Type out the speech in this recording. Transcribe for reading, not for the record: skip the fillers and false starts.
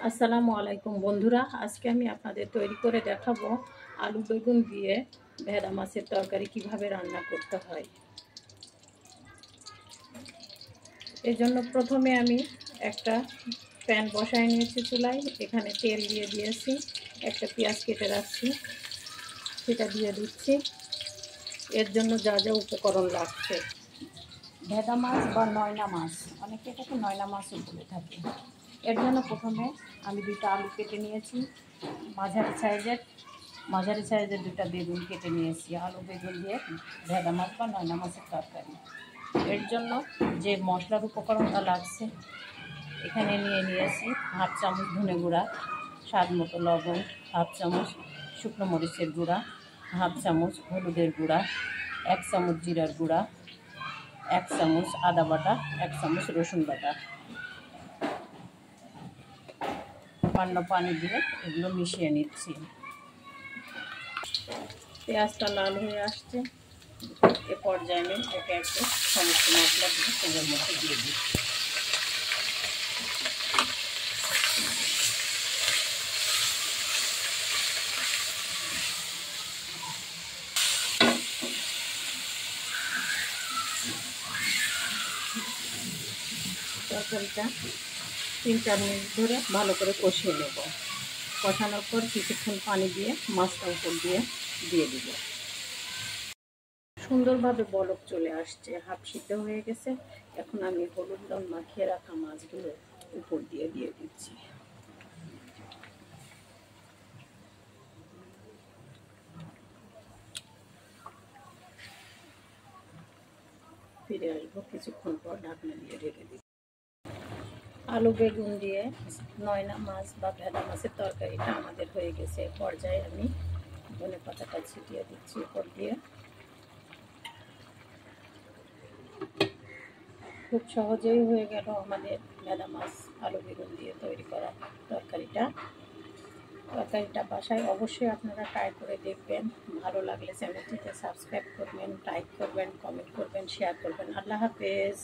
আসসালামু আলাইকুম বন্ধুরা, আজকে আমি আপনাদের তৈরি করে দেখাবো আলু বেগুন দিয়ে ভেড়া মাছের তরকারি কিভাবে রান্না করতে হয়। এর জন্য প্রথমে আমি একটা প্যান বসায় নিয়েছি চুলায়, এখানে তেল দিয়ে দিয়েছি, একটা পেঁয়াজ কেটে রাখছি সেটা দিয়ে দিচ্ছি। এর জন্য যা যা উপকরণ লাগছে, ভেড়া মাছ বা নয়না মাছ, অনেকে এটাকে নয়না মাছও বলে থাকে। এর জন্য প্রথমে আমি দুটো আলু কেটে নিয়েছি, মাঝারি সাইজের দুটো বেগুন কেটে নিয়েছি। আলু বেগুন দিয়ে ভেড়া মাছ বা নয়না মাছের তরকারি। এর জন্য যে মশলার উপকরণটা লাগছে, এখানে নিয়েছি হাফ চামচ ধনে গুঁড়া, স্বাদ মতো লবণ, হাফ চামচ শুকনো মরিচের গুঁড়া, হাফ চামচ হলুদের গুঁড়া, 1 চামচ জিরার গুঁড়া, 1 চামচ আদা বাটা, 1 চামচ রসুন বাটা। সামান্য পানি দিয়ে এগুলো মিশিয়ে নিচ্ছি। পেঁয়াজটা লাল হয়ে আসছে, এ পর্যায়ে আমি একে একে সমস্ত মশলাগুলো তেলের মধ্যে দিয়ে দিই। তরকারিটা 3-4 মিনিট ধরে ভালো করে কষিয়ে নেব। কষানোর পর কিছুক্ষণ পানি দিয়ে মাছটা উপর দিয়ে দিব। সুন্দরভাবে বলক চলে আসছে, হাফ সিদ্ধ হয়ে গেছে। এখন আমি হলুদ লবণ মাখিয়ে রাখা মাছগুলো উপর দিয়ে দিচ্ছি। ফিরে আসবো কিছুক্ষণ পর, ঢাকনা দিয়ে ঢেকে দিই। আলু বেগুন দিয়ে নয়না মাছ বা ভেড়া মাছের তরকারিটা আমাদের হয়ে গেছে। পর্যায়ে আমি ধনে পাতাটা ছিটিয়ে দিচ্ছি উপর দিয়ে। খুব সহজেই হয়ে গেল আমাদের ভেড়া মাছ আলু বেগুন দিয়ে তৈরি করা তরকারিটা। বাসায় অবশ্যই আপনারা ট্রাই করে দেখবেন। ভালো লাগলে চ্যানেলটিতে সাবস্ক্রাইব করবেন, লাইক করবেন, কমেন্ট করবেন, শেয়ার করবেন। আল্লাহ হাফেজ।